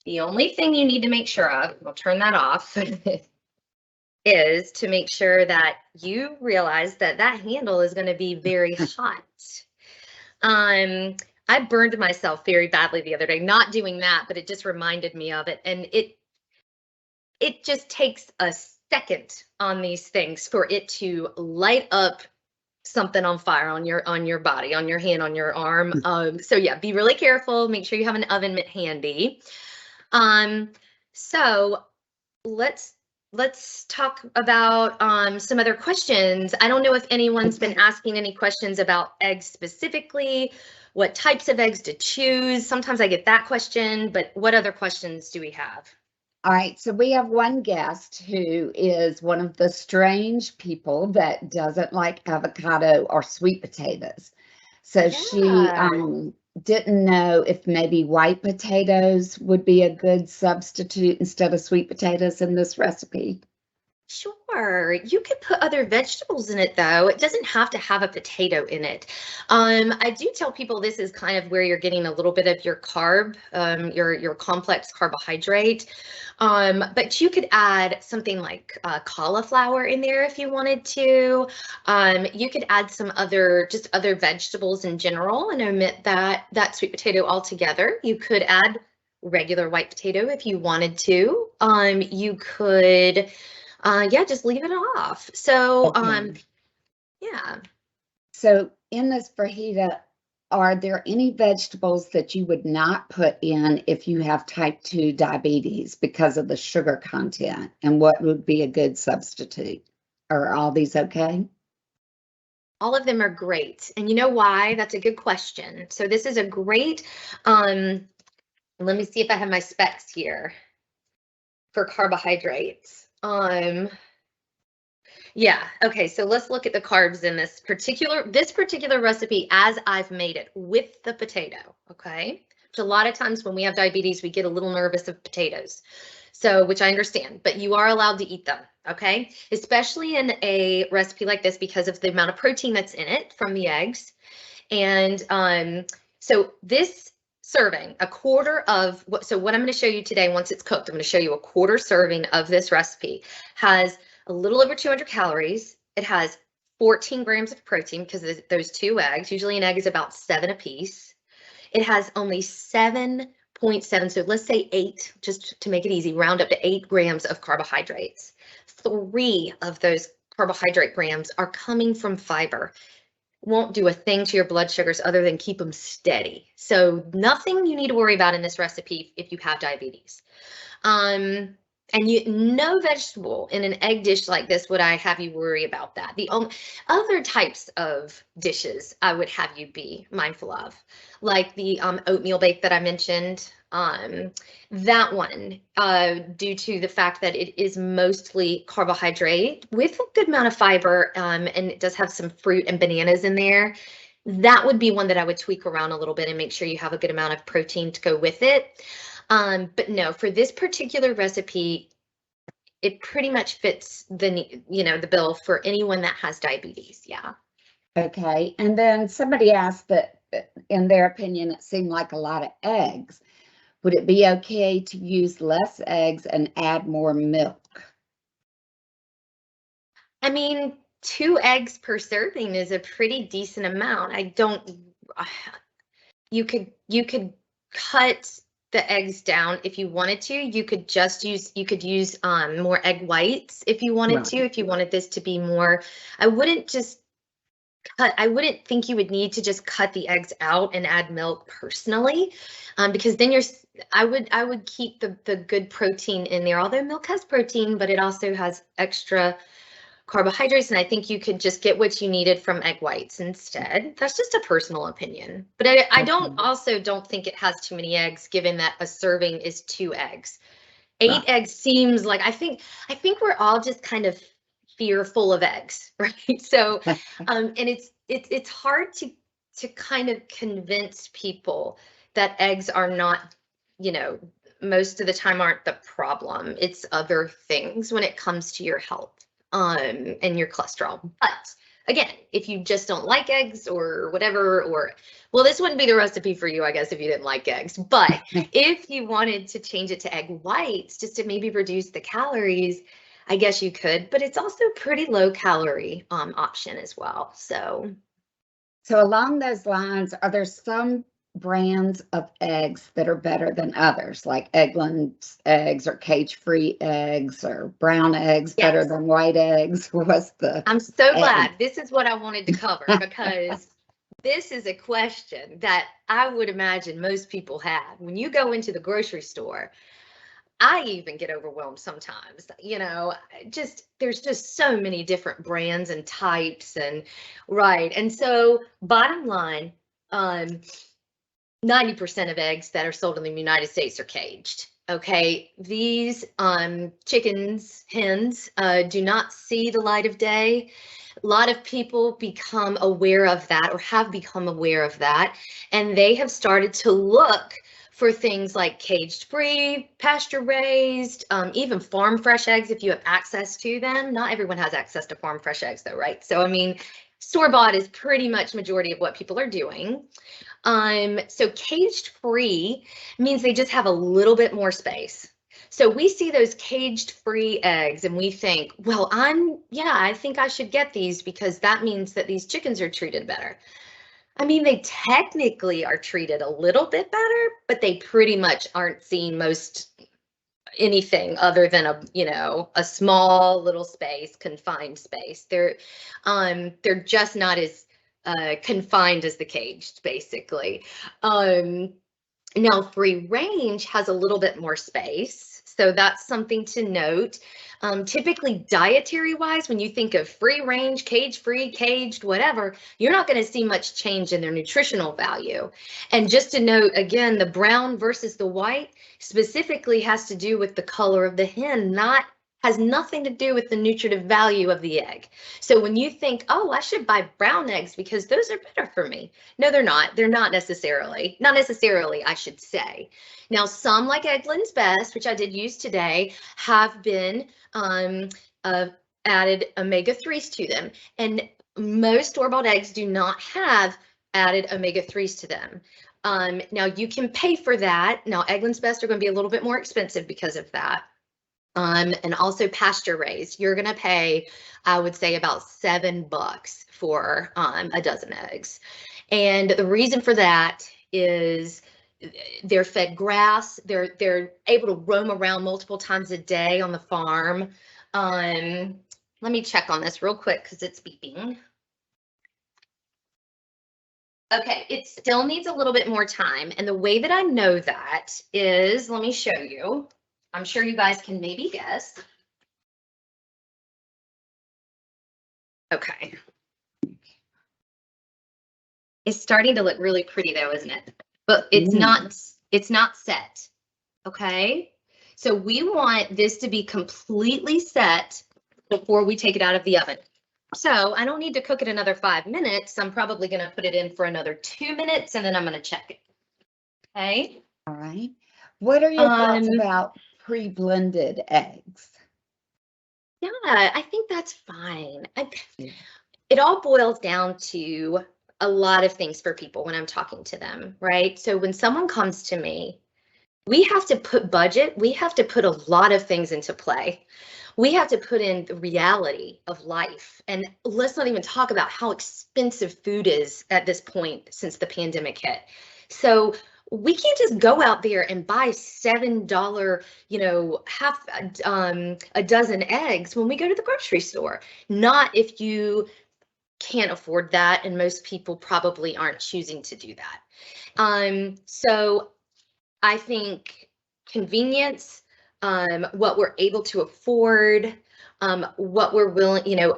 S2: The only thing you need to make sure of, I'll turn that off, is to make sure that you realize that that handle is going to be very hot. I burned myself very badly the other day, not doing that, but it just reminded me of it. And it just takes a second on these things for it to light up something on fire on your body, on your hand, on your arm. So yeah, be really careful. Make sure you have an oven mitt handy. So let's talk about some other questions. I don't know if anyone's been asking any questions about eggs specifically, what types of eggs to choose. Sometimes I get that question, but what other questions do we have?
S1: All right, so we have one guest who is one of the strange people that doesn't like avocado or sweet potatoes. So
S2: Yeah.
S1: She didn't know if maybe white potatoes would be a good substitute instead of sweet potatoes in this recipe.
S2: Sure, you could put other vegetables in it though. It doesn't have to have a potato in it. I do tell people this is kind of where you're getting a little bit of your carb, your complex carbohydrate. But you could add something like cauliflower in there if you wanted to. You could add some other vegetables in general and omit that sweet potato altogether. You could add regular white potato if you wanted to. You could yeah, just leave it off. So,
S1: Okay.
S2: yeah.
S1: So in this fajita, are there any vegetables that you would not put in if you have type 2 diabetes because of the sugar content? And what would be a good substitute? Are all these okay?
S2: All of them are great. And you know why? That's a good question. So this is a great, let me see if I have my specs here for carbohydrates. Yeah, okay, so let's look at the carbs in this particular recipe as I've made it with the potato, okay? Which a lot of times when we have diabetes, we get a little nervous of potatoes. So, which I understand, but you are allowed to eat them, okay? Especially in a recipe like this because of the amount of protein that's in it from the eggs. And so this serving, a quarter of what, so what I'm going to show you today, once it's cooked, I'm going to show you a quarter serving of this recipe, has a little over 200 calories. It has 14 grams of protein because of those 2 eggs. Usually an egg is about 7 a piece. It has only 7.7, so let's say 8, just to make it easy, round up to 8 grams of carbohydrates. 3 of those carbohydrate grams are coming from fiber. Won't do a thing to your blood sugars other than keep them steady. So nothing you need to worry about in this recipe if you have diabetes. And no vegetable in an egg dish like this would I have you worry about that. The only other types of dishes I would have you be mindful of, like the oatmeal bake that I mentioned. That one, due to the fact that it is mostly carbohydrate with a good amount of fiber, and it does have some fruit and bananas in there. That would be one that I would tweak around a little bit and make sure you have a good amount of protein to go with it. But no, for this particular recipe, it pretty much fits the bill for anyone that has diabetes. Yeah.
S1: Okay. And then somebody asked that in their opinion, it seemed like a lot of eggs. Would it be okay to use less eggs and add more milk?
S2: I mean, 2 eggs per serving is a pretty decent amount. You could cut the eggs down if you wanted to. You could use more egg whites if you wanted to, if you wanted this to be more. I wouldn't think you would need to just cut the eggs out and add milk personally, because then I would keep the good protein in there. Although milk has protein, but it also has extra carbohydrates, and I think you could just get what you needed from egg whites instead. That's just a personal opinion, but I don't think it has too many eggs, given that a serving is 2 eggs. 8 eggs seems like, I think we're all just kind of fearful of eggs, right? So, and it's hard to kind of convince people that eggs are not, most of the time aren't the problem. It's other things when it comes to your health, and your cholesterol. But again, if you just don't like eggs or whatever, well, this wouldn't be the recipe for you, I guess, if you didn't like eggs. But if you wanted to change it to egg whites, just to maybe reduce the calories, I guess you could. But it's also a pretty low calorie option as well. So
S1: along those lines, are there some brands of eggs that are better than others, like Eggland's eggs or cage-free eggs or brown eggs better than white eggs?
S2: I'm so glad. This is what I wanted to cover, because this is a question that I would imagine most people have. When you go into the grocery store, I even get overwhelmed sometimes, there's just so many different brands and types, and right. And so bottom line, 90% of eggs that are sold in the United States are caged. Okay, these chickens, hens, do not see the light of day. A lot of people become aware of that, or have become aware of that, and they have started to look for things like caged-free, pasture-raised, even farm-fresh eggs if you have access to them. Not everyone has access to farm-fresh eggs though, right? So, I mean, store-bought is pretty much majority of what people are doing. So caged-free means they just have a little bit more space. So we see those caged-free eggs and we think, well, I think I should get these because that means that these chickens are treated better. I mean, they technically are treated a little bit better, but they pretty much aren't seeing most anything other than a small little space, confined space. They're just not as confined as the caged, basically. Now, free range has a little bit more space, so that's something to note. Typically, dietary-wise, when you think of free range, cage-free, caged, whatever, you're not going to see much change in their nutritional value. And just to note, again, the brown versus the white specifically has to do with the color of the hen, has nothing to do with the nutritive value of the egg. So when you think, oh, I should buy brown eggs because those are better for me. No, they're not. They're not necessarily, I should say. Now, some like Eggland's Best, which I did use today, have been added omega-3s to them. And most store-bought eggs do not have added omega-3s to them. Now, you can pay for that. Now, Eggland's Best are going to be a little bit more expensive because of that. And also pasture raised, you're going to pay, I would say, about $7 for a dozen eggs. And the reason for that is they're fed grass. They're able to roam around multiple times a day on the farm. Let me check on this real quick because it's beeping. Okay, it still needs a little bit more time. And the way that I know that is, let me show you. I'm sure you guys can maybe guess. Okay. It's starting to look really pretty though, isn't it? But it's not set. Okay. So we want this to be completely set before we take it out of the oven. So I don't need to cook it another 5 minutes. I'm probably going to put it in for another 2 minutes and then I'm going to check it. Okay.
S1: All right. What are your thoughts about pre-blended eggs?
S2: Yeah, I think that's fine. It all boils down to a lot of things for people when I'm talking to them, right? So when someone comes to me, we have to put budget, we have to put a lot of things into play. We have to put in the reality of life. And let's not even talk about how expensive food is at this point since the pandemic hit. So we can't just go out there and buy $7, half a dozen eggs when we go to the grocery store. Not if you can't afford that, and most people probably aren't choosing to do that. So I think convenience, what we're able to afford, what we're willing,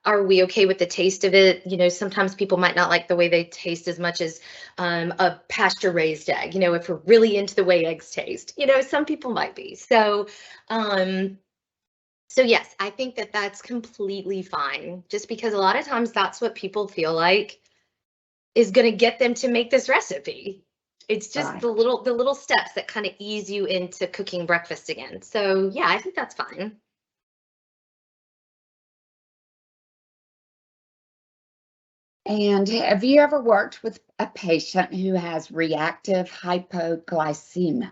S2: are we okay with the taste of it? Sometimes people might not like the way they taste as much as a pasture raised egg, if we're really into the way eggs taste, some people might be. So yes, I think that that's completely fine, just because a lot of times that's what people feel like is going to get them to make this recipe. It's just right. the little steps that kind of ease you into cooking breakfast again. So yeah, I think that's fine.
S1: And have you ever worked with a patient who has reactive hypoglycemia?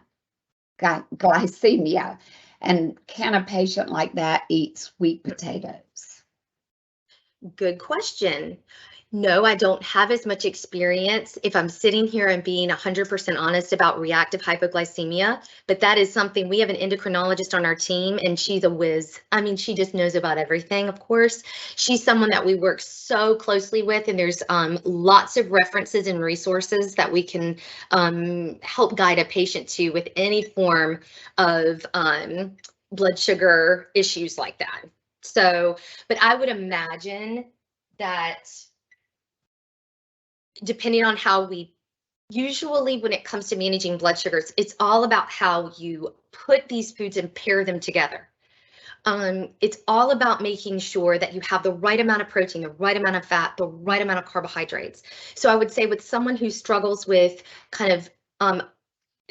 S1: And can a patient like that eat sweet potatoes?
S2: Good question. No, I don't have as much experience if I'm sitting here and being 100% honest about reactive hypoglycemia, but that is something, we have an endocrinologist on our team and she's a whiz. I mean, she just knows about everything, of course. She's someone that we work so closely with, and there's lots of references and resources that we can help guide a patient to with any form of blood sugar issues like that. So, but I would imagine that depending on how usually when it comes to managing blood sugars, it's all about how you put these foods and pair them together. It's all about making sure that you have the right amount of protein, the right amount of fat, the right amount of carbohydrates. So I would say with someone who struggles with kind of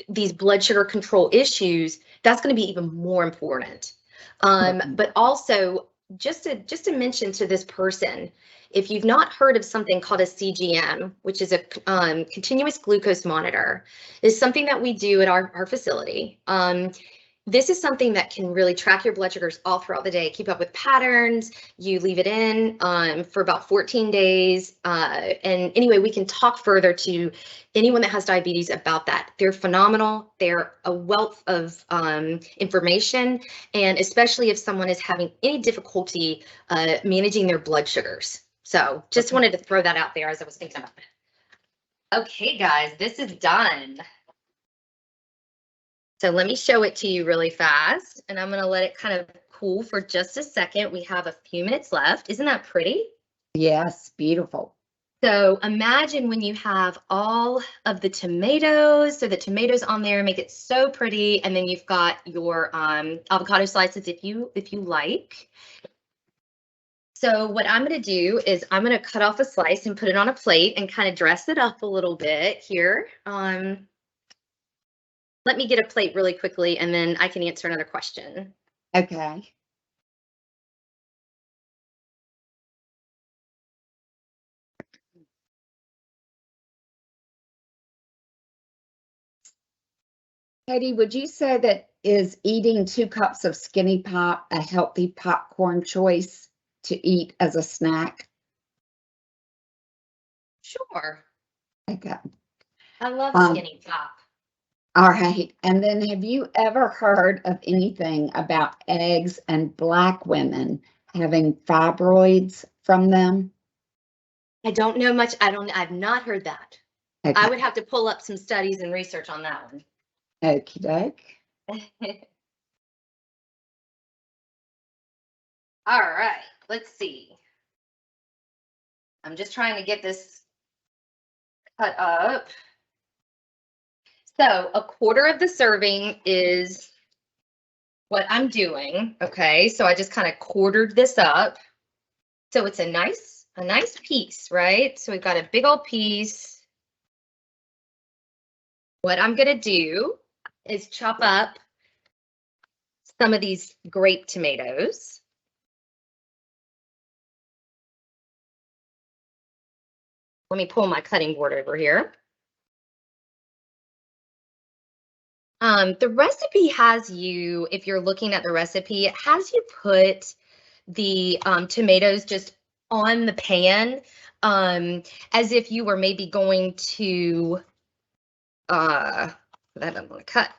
S2: these blood sugar control issues, that's going to be even more important. But also, just to mention to this person, if you've not heard of something called a CGM, which is a continuous glucose monitor, is something that we do at our facility. This is something that can really track your blood sugars all throughout the day, keep up with patterns. You leave it in for about 14 days. And anyway, we can talk further to anyone that has diabetes about that. They're phenomenal. They're a wealth of information, and especially if someone is having any difficulty managing their blood sugars. So just wanted to throw that out there as I was thinking about it. Okay, guys, this is done. So let me show it to you really fast, and I'm going to let it kind of cool for just a second. We have a few minutes left. Isn't that pretty?
S1: Yes, beautiful.
S2: So imagine when you have all of the tomatoes, so the tomatoes on there make it so pretty, and then you've got your avocado slices if you like. So what I'm going to do is I'm going to cut off a slice and put it on a plate and kind of dress it up a little bit here. Let me get a plate really quickly, and then I can answer another question.
S1: Okay. Katie, would you say that is eating 2 cups of Skinny Pop a healthy popcorn choice to eat as a snack?
S2: Sure.
S1: Okay.
S2: I love Skinny Pop.
S1: All right. And then have you ever heard of anything about eggs and Black women having fibroids from them?
S2: I don't know much. I've not heard that.
S1: Okay.
S2: I would have to pull up some studies and research on that one.
S1: Okie doke.
S2: All right, let's see. I'm just trying to get this cut up. So 1/4 of the serving is what I'm doing. Okay, so I just kind of quartered this up. So it's a nice piece, right? So we've got a big old piece. What I'm gonna do is chop up some of these grape tomatoes. Let me pull my cutting board over here. The recipe has you, if you're looking at the recipe, it has you put the tomatoes just on the pan as if you were maybe going to, that I'm going to cut.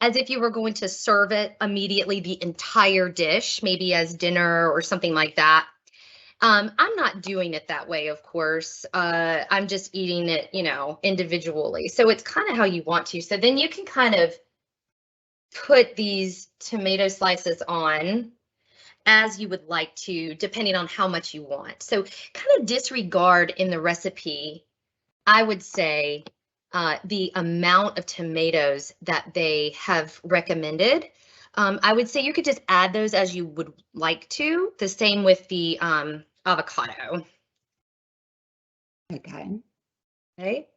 S2: As if you were going to serve it immediately, the entire dish, maybe as dinner or something like that. I'm not doing it that way, of course. I'm just eating it, individually. So it's kind of how you want to. So then you can kind of put these tomato slices on as you would like to, depending on how much you want. So kind of disregard in the recipe, I would say, the amount of tomatoes that they have recommended. I would say you could just add those as you would like to. The same with the avocado.
S1: Okay.
S2: Okay.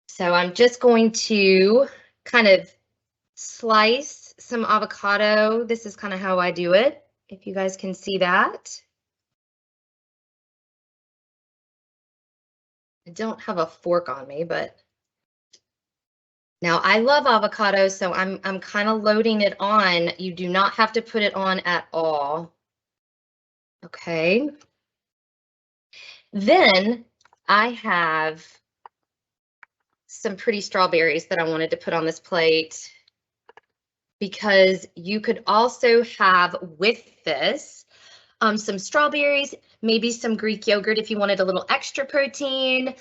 S2: So I'm just going to kind of slice some avocado. This is kind of how I do it, if you guys can see that. I don't have a fork on me, but now I love avocado, so I'm kind of loading it on. You do not have to put it on at all. Okay. Then I have some pretty strawberries that I wanted to put on this plate, because you could also have with this some strawberries, maybe some Greek yogurt if you wanted a little extra protein,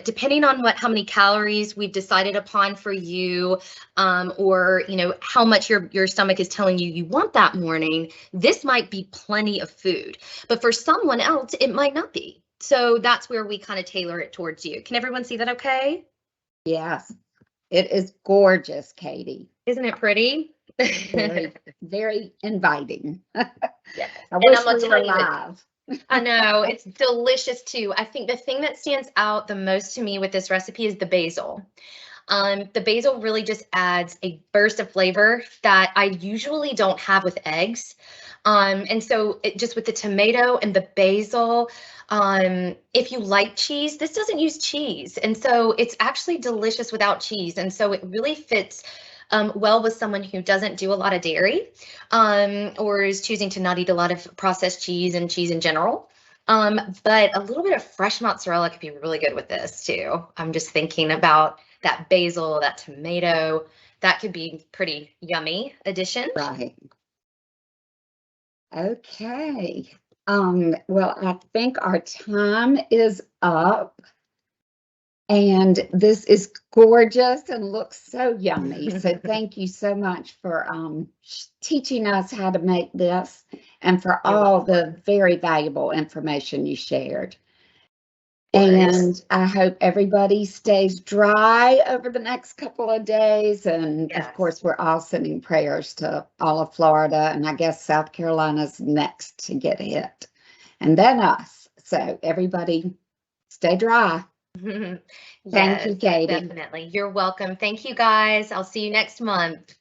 S2: depending on how many calories we've decided upon for you, or how much your stomach is telling you you want that morning. This might be plenty of food, but for someone else it might not be. So that's where we kind of tailor it towards you. Can everyone see that okay?
S1: Yes, it is gorgeous, Katie.
S2: Isn't it pretty?
S1: Very, very inviting.
S2: Yeah.
S1: I wish we were live.
S2: I know, it's delicious too. I think the thing that stands out the most to me with this recipe is the basil. The basil really just adds a burst of flavor that I usually don't have with eggs. And so just with the tomato and the basil, if you like cheese, this doesn't use cheese. And so it's actually delicious without cheese. And so it really fits well with someone who doesn't do a lot of dairy, or is choosing to not eat a lot of processed cheese and cheese in general. But a little bit of fresh mozzarella could be really good with this too. I'm just thinking about that basil, that tomato, that could be pretty yummy addition.
S1: Right. Okay. Well, I think our time is up. And this is gorgeous and looks so yummy. So thank you so much for teaching us how to make this and for
S2: You're
S1: all
S2: welcome.
S1: the very valuable information you shared.
S2: Of course.
S1: And I hope everybody stays dry over the next couple of days. And
S2: Yes.
S1: of course, we're all sending prayers to all of Florida. And I guess South Carolina's next to get hit. And then us. So everybody stay dry. Thank you,
S2: Yes,
S1: Katie.
S2: definitely. You're welcome. Thank you, guys. I'll see you next month.